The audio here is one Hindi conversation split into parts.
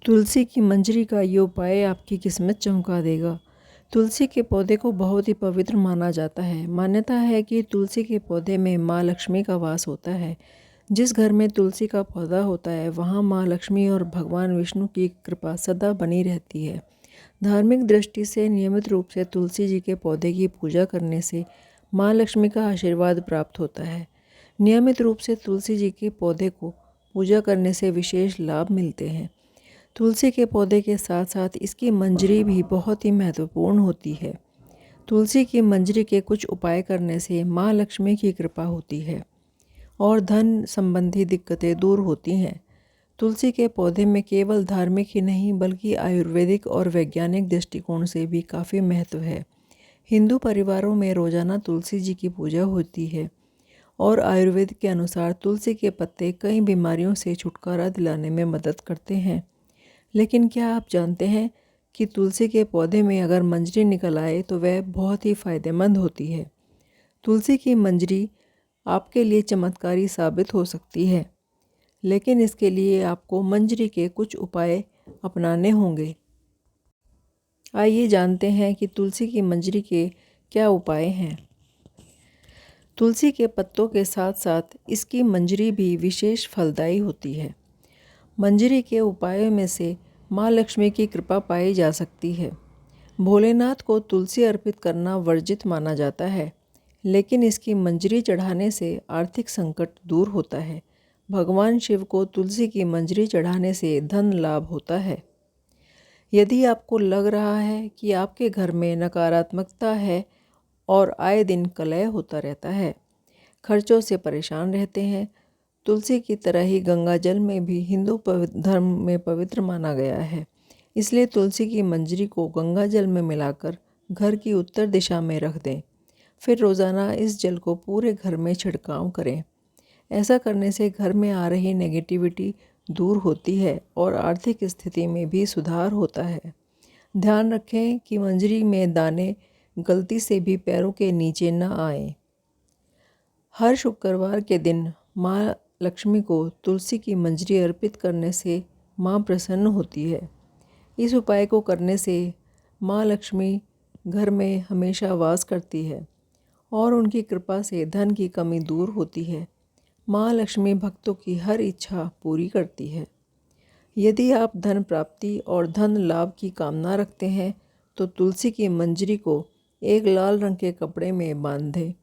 तुलसी की मंजरी का ये उपाय आपकी किस्मत चमका देगा। तुलसी के पौधे को बहुत ही पवित्र माना जाता है। मान्यता है कि तुलसी के पौधे में माँ लक्ष्मी का वास होता है। जिस घर में तुलसी का पौधा होता है वहाँ माँ लक्ष्मी और भगवान विष्णु की कृपा सदा बनी रहती है। धार्मिक दृष्टि से नियमित रूप से तुलसी जी के पौधे की पूजा करने से माँ लक्ष्मी का आशीर्वाद प्राप्त होता है। नियमित रूप से तुलसी जी के पौधे को पूजा करने से विशेष लाभ मिलते हैं। तुलसी के पौधे के साथ साथ इसकी मंजरी भी बहुत ही महत्वपूर्ण होती है। तुलसी की मंजरी के कुछ उपाय करने से माँ लक्ष्मी की कृपा होती है और धन संबंधी दिक्कतें दूर होती हैं। तुलसी के पौधे में केवल धार्मिक ही नहीं बल्कि आयुर्वेदिक और वैज्ञानिक दृष्टिकोण से भी काफ़ी महत्व है। हिंदू परिवारों में रोज़ाना तुलसी जी की पूजा होती है और आयुर्वेद के अनुसार तुलसी के पत्ते कई बीमारियों से छुटकारा दिलाने में मदद करते हैं। लेकिन क्या आप जानते हैं कि तुलसी के पौधे में अगर मंजरी निकल आए तो वह बहुत ही फ़ायदेमंद होती है। तुलसी की मंजरी आपके लिए चमत्कारी साबित हो सकती है, लेकिन इसके लिए आपको मंजरी के कुछ उपाय अपनाने होंगे। आइए जानते हैं कि तुलसी की मंजरी के क्या उपाय हैं। तुलसी के पत्तों के साथ साथ इसकी मंजरी भी विशेष फलदायी होती है। मंजरी के उपायों में से माँ लक्ष्मी की कृपा पाई जा सकती है। भोलेनाथ को तुलसी अर्पित करना वर्जित माना जाता है, लेकिन इसकी मंजरी चढ़ाने से आर्थिक संकट दूर होता है। भगवान शिव को तुलसी की मंजरी चढ़ाने से धन लाभ होता है। यदि आपको लग रहा है कि आपके घर में नकारात्मकता है और आए दिन कलह होता रहता है, खर्चों से परेशान रहते हैं, तुलसी की तरह ही गंगा जल में भी हिंदू धर्म में पवित्र माना गया है। इसलिए तुलसी की मंजरी को गंगा जल में मिलाकर घर की उत्तर दिशा में रख दें। फिर रोज़ाना इस जल को पूरे घर में छिड़काव करें। ऐसा करने से घर में आ रही नेगेटिविटी दूर होती है और आर्थिक स्थिति में भी सुधार होता है। ध्यान रखें कि मंजरी में दाने गलती से भी पैरों के नीचे न आएं। हर शुक्रवार के दिन माँ लक्ष्मी को तुलसी की मंजरी अर्पित करने से माँ प्रसन्न होती है। इस उपाय को करने से माँ लक्ष्मी घर में हमेशा वास करती है और उनकी कृपा से धन की कमी दूर होती है। माँ लक्ष्मी भक्तों की हर इच्छा पूरी करती है। यदि आप धन प्राप्ति और धन लाभ की कामना रखते हैं तो तुलसी की मंजरी को एक लाल रंग के कपड़े में बांध दें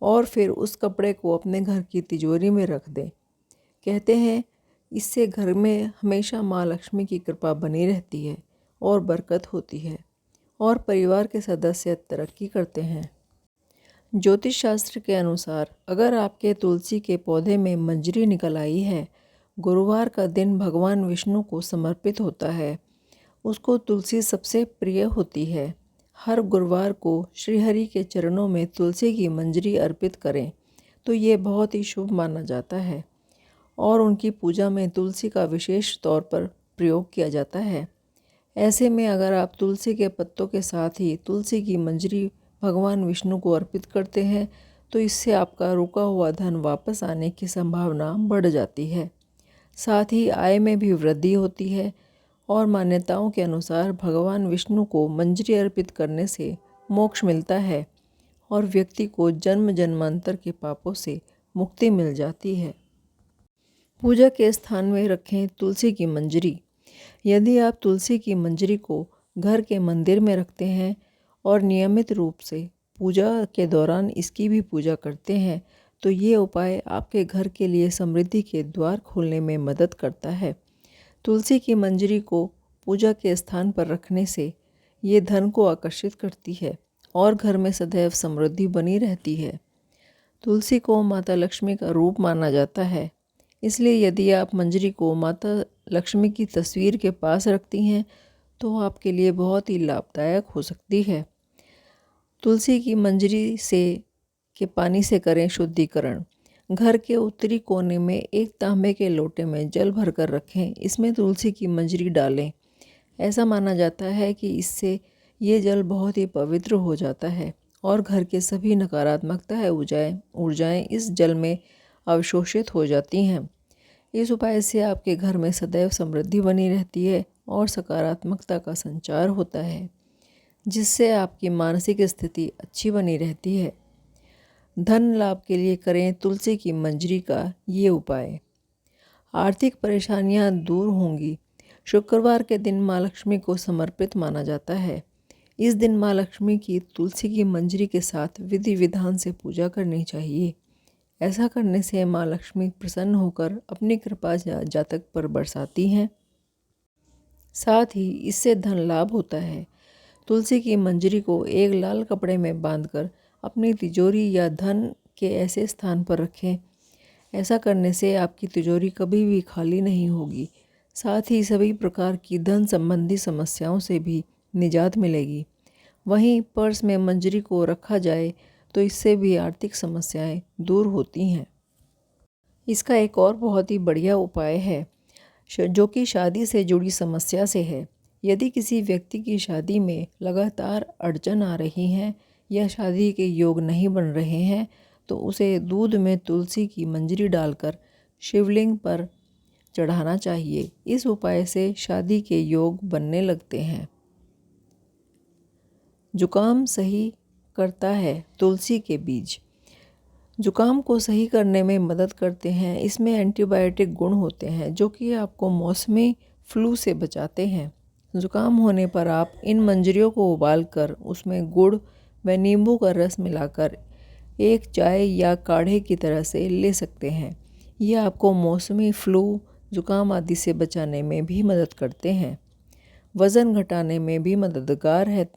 और फिर उस कपड़े को अपने घर की तिजोरी में रख दें। कहते हैं इससे घर में हमेशा माँ लक्ष्मी की कृपा बनी रहती है और बरकत होती है और परिवार के सदस्य तरक्की करते हैं। ज्योतिष शास्त्र के अनुसार अगर आपके तुलसी के पौधे में मंजरी निकल आई है, गुरुवार का दिन भगवान विष्णु को समर्पित होता है। उसको तुलसी सबसे प्रिय होती है। हर गुरुवार को श्रीहरि के चरणों में तुलसी की मंजरी अर्पित करें तो ये बहुत ही शुभ माना जाता है और उनकी पूजा में तुलसी का विशेष तौर पर प्रयोग किया जाता है। ऐसे में अगर आप तुलसी के पत्तों के साथ ही तुलसी की मंजरी भगवान विष्णु को अर्पित करते हैं तो इससे आपका रुका हुआ धन वापस आने की संभावना बढ़ जाती है। साथ ही आय में भी वृद्धि होती है और मान्यताओं के अनुसार भगवान विष्णु को मंजरी अर्पित करने से मोक्ष मिलता है और व्यक्ति को जन्म जन्मांतर के पापों से मुक्ति मिल जाती है। पूजा के स्थान में रखें तुलसी की मंजरी। यदि आप तुलसी की मंजरी को घर के मंदिर में रखते हैं और नियमित रूप से पूजा के दौरान इसकी भी पूजा करते हैं तो ये उपाय आपके घर के लिए समृद्धि के द्वार खोलने में मदद करता है। तुलसी की मंजरी को पूजा के स्थान पर रखने से ये धन को आकर्षित करती है और घर में सदैव समृद्धि बनी रहती है। तुलसी को माता लक्ष्मी का रूप माना जाता है, इसलिए यदि आप मंजरी को माता लक्ष्मी की तस्वीर के पास रखती हैं तो आपके लिए बहुत ही लाभदायक हो सकती है। तुलसी की मंजरी से के पानी से करें शुद्धिकरण। घर के उत्तरी कोने में एक तांबे के लोटे में जल भरकर रखें। इसमें तुलसी की मंजरी डालें। ऐसा माना जाता है कि इससे ये जल बहुत ही पवित्र हो जाता है और घर के सभी नकारात्मकता ऊर्जाएं इस जल में अवशोषित हो जाती हैं। इस उपाय से आपके घर में सदैव समृद्धि बनी रहती है और सकारात्मकता का संचार होता है, जिससे आपकी मानसिक स्थिति अच्छी बनी रहती है। धन लाभ के लिए करें तुलसी की मंजरी का ये उपाय। आर्थिक परेशानियां दूर होंगी। शुक्रवार के दिन माँ लक्ष्मी को समर्पित माना जाता है। इस दिन माँ लक्ष्मी की तुलसी की मंजरी के साथ विधि विधान से पूजा करनी चाहिए। ऐसा करने से माँ लक्ष्मी प्रसन्न होकर अपनी कृपा जातक पर बरसाती हैं। साथ ही इससे धन लाभ होता है। तुलसी की मंजरी को एक लाल कपड़े में बांधकर अपनी तिजोरी या धन के ऐसे स्थान पर रखें। ऐसा करने से आपकी तिजोरी कभी भी खाली नहीं होगी। साथ ही सभी प्रकार की धन संबंधी समस्याओं से भी निजात मिलेगी। वहीं पर्स में मंजरी को रखा जाए तो इससे भी आर्थिक समस्याएं दूर होती हैं। इसका एक और बहुत ही बढ़िया उपाय है जो कि शादी से जुड़ी समस्या से है। यदि किसी व्यक्ति की शादी में लगातार अड़चन आ रही हैं या शादी के योग नहीं बन रहे हैं तो उसे दूध में तुलसी की मंजरी डालकर शिवलिंग पर चढ़ाना चाहिए। इस उपाय से शादी के योग बनने लगते हैं। जुकाम सही करता है तुलसी के बीज। जुकाम को सही करने में मदद करते हैं। इसमें एंटीबायोटिक गुण होते हैं जो कि आपको मौसमी फ्लू से बचाते हैं। जुकाम होने पर आप इन मंजरियों को उबालकर उसमें गुड़ व नींबू का रस मिलाकर एक चाय या काढ़े की तरह से ले सकते हैं। ये आपको मौसमी फ्लू, जुकाम आदि से बचाने में भी मदद करते हैं। वज़न घटाने में भी मददगार है।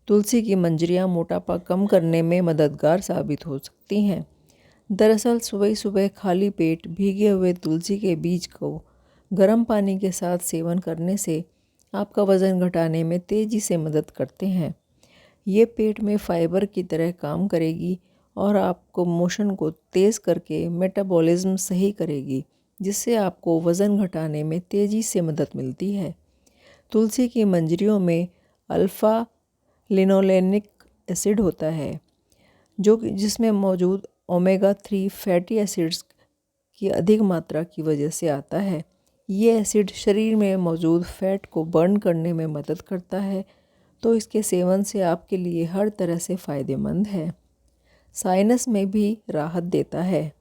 तुलसी की मंजरियाँ मोटापा कम करने में मददगार साबित हो सकती हैं। दरअसल सुबह सुबह खाली पेट भीगे हुए तुलसी के बीज को गर्म पानी के साथ सेवन करने से आपका वज़न घटाने में तेज़ी से मदद करते हैं। ये पेट में फाइबर की तरह काम करेगी और आपको मोशन को तेज़ करके मेटाबॉलिज्म सही करेगी, जिससे आपको वज़न घटाने में तेज़ी से मदद मिलती है। तुलसी की मंजरियों में अल्फ़ा लिनोलेनिक एसिड होता है जिसमें मौजूद ओमेगा 3 फैटी एसिड्स की अधिक मात्रा की वजह से आता है। ये एसिड शरीर में मौजूद फैट को बर्न करने में मदद करता है, तो इसके सेवन से आपके लिए हर तरह से फ़ायदेमंद है। साइनस में भी राहत देता है।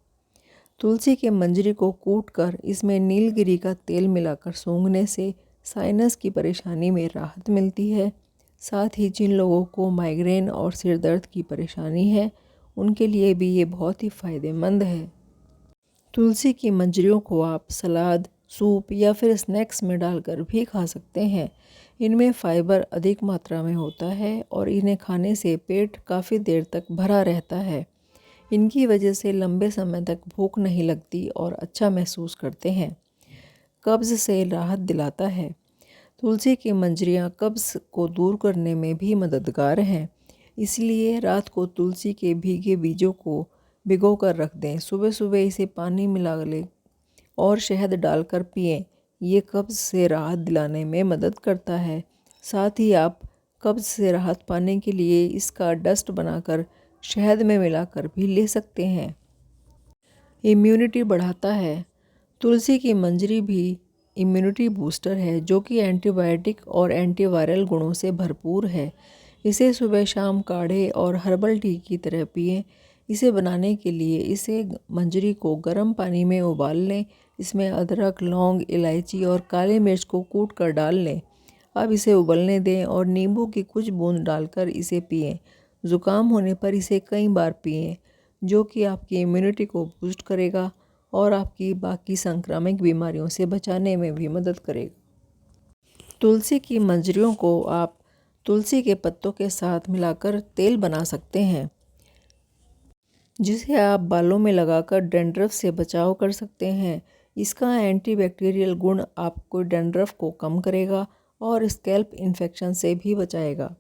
तुलसी के मंजरी को कूटकर इसमें नीलगिरी का तेल मिलाकर सूंघने से साइनस की परेशानी में राहत मिलती है। साथ ही जिन लोगों को माइग्रेन और सिर दर्द की परेशानी है उनके लिए भी ये बहुत ही फ़ायदेमंद है। तुलसी की मंजरियों को आप सलाद, सूप या फिर स्नैक्स में डालकर भी खा सकते हैं। इनमें फाइबर अधिक मात्रा में होता है और इन्हें खाने से पेट काफ़ी देर तक भरा रहता है। इनकी वजह से लंबे समय तक भूख नहीं लगती और अच्छा महसूस करते हैं। कब्ज़ से राहत दिलाता है। तुलसी की मंजरियाँ कब्ज़ को दूर करने में भी मददगार हैं। इसलिए रात को तुलसी के भीगे बीजों को भिगो कर रख दें। सुबह सुबह इसे पानी मिला लें और शहद डालकर पिएं। ये कब्ज़ से राहत दिलाने में मदद करता है। साथ ही आप कब्ज़ से राहत पाने के लिए इसका डस्ट बनाकर शहद में मिलाकर भी ले सकते हैं। इम्यूनिटी बढ़ाता है। तुलसी की मंजरी भी इम्यूनिटी बूस्टर है जो कि एंटीबायोटिक और एंटीवायरल गुणों से भरपूर है। इसे सुबह शाम काढ़े और हर्बल टी की तरह पिएं। इसे बनाने के लिए इसे मंजरी को गर्म पानी में उबाल लें। इसमें अदरक, लौंग, इलायची और काली मिर्च को कूट कर डाल लें। अब इसे उबलने दें और नींबू की कुछ बूंद डालकर इसे पिएं। ज़ुकाम होने पर इसे कई बार पिएं, जो कि आपकी इम्यूनिटी को बूस्ट करेगा और आपकी बाकी संक्रामक बीमारियों से बचाने में भी मदद करेगा। तुलसी की मंजरियों को आप तुलसी के पत्तों के साथ मिलाकर तेल बना सकते हैं, जिसे आप बालों में लगाकर डैंड्रफ से बचाव कर सकते हैं। इसका एंटीबैक्टीरियल गुण आपको डैंड्रफ को कम करेगा और स्कैल्प इन्फेक्शन से भी बचाएगा।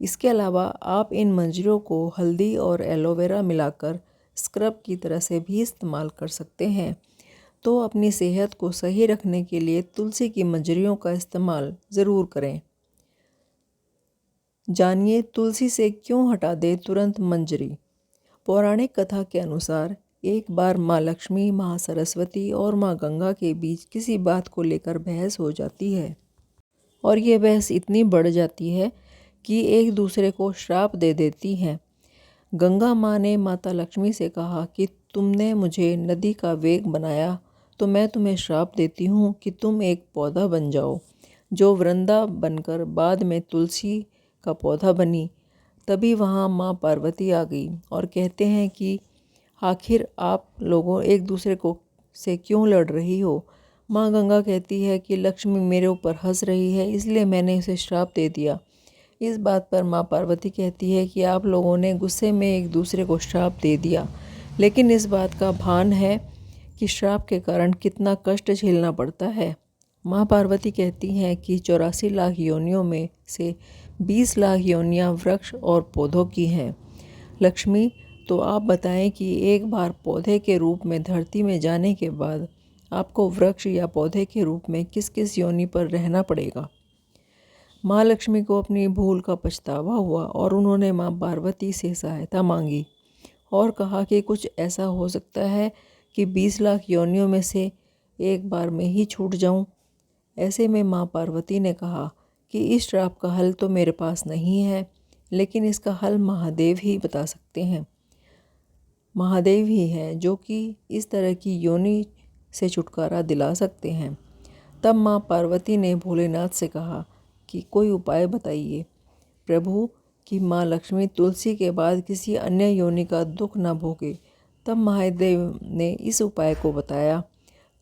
इसके अलावा आप इन मंजरियों को हल्दी और एलोवेरा मिलाकर स्क्रब की तरह से भी इस्तेमाल कर सकते हैं। तो अपनी सेहत को सही रखने के लिए तुलसी की मंजरियों का इस्तेमाल ज़रूर करें। जानिए तुलसी से क्यों हटा दे तुरंत मंजरी। पौराणिक कथा के अनुसार एक बार माँ लक्ष्मी, माँ सरस्वती और माँ गंगा के बीच किसी बात को लेकर बहस हो जाती है। और ये बहस इतनी बढ़ जाती है कि एक दूसरे को श्राप दे देती हैं। गंगा माँ ने माता लक्ष्मी से कहा कि तुमने मुझे नदी का वेग बनाया, तो मैं तुम्हें श्राप देती हूँ कि तुम एक पौधा बन जाओ, जो वृंदा बनकर बाद में तुलसी का पौधा बनी। तभी वहाँ माँ पार्वती आ गई और कहते हैं कि आखिर आप लोगों एक दूसरे को से क्यों लड़ रही हो। माँ गंगा कहती है कि लक्ष्मी मेरे ऊपर हंस रही है, इसलिए मैंने उसे श्राप दे दिया। इस बात पर माँ पार्वती कहती है कि आप लोगों ने गुस्से में एक दूसरे को श्राप दे दिया, लेकिन इस बात का भान है कि श्राप के कारण कितना कष्ट झेलना पड़ता है। माँ पार्वती कहती हैं कि 84 लाख योनियों में से 20 लाख योनियाँ वृक्ष और पौधों की हैं। लक्ष्मी, तो आप बताएं कि एक बार पौधे के रूप में धरती में जाने के बाद आपको वृक्ष या पौधे के रूप में किस किस योनि पर रहना पड़ेगा। माँ लक्ष्मी को अपनी भूल का पछतावा हुआ और उन्होंने माँ पार्वती से सहायता मांगी और कहा कि कुछ ऐसा हो सकता है कि 20 लाख योनियों में से एक बार में ही छूट जाऊं। ऐसे में माँ पार्वती ने कहा कि इस श्राप का हल तो मेरे पास नहीं है, लेकिन इसका हल महादेव ही बता सकते हैं। महादेव ही हैं जो कि इस तरह की योनि से छुटकारा दिला सकते हैं। तब माँ पार्वती ने भोलेनाथ से कहा कि कोई उपाय बताइए प्रभु, कि माँ लक्ष्मी तुलसी के बाद किसी अन्य योनि का दुख न भोगे। तब महादेव ने इस उपाय को बताया।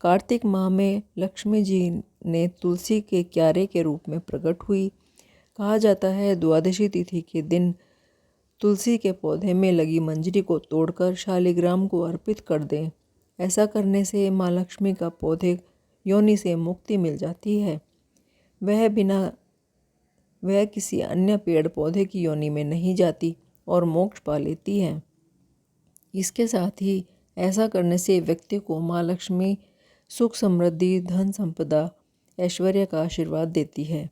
कार्तिक माह में लक्ष्मी जी ने तुलसी के क्यारे के रूप में प्रकट हुई। कहा जाता है द्वादशी तिथि के दिन तुलसी के पौधे में लगी मंजरी को तोड़कर शालिग्राम को अर्पित कर दें। ऐसा करने से माँ लक्ष्मी का पौधे योनि से मुक्ति मिल जाती है। वह किसी अन्य पेड़ पौधे की योनि में नहीं जाती और मोक्ष पा लेती है। इसके साथ ही ऐसा करने से व्यक्ति को माँ लक्ष्मी सुख, समृद्धि, धन संपदा, ऐश्वर्य का आशीर्वाद देती है।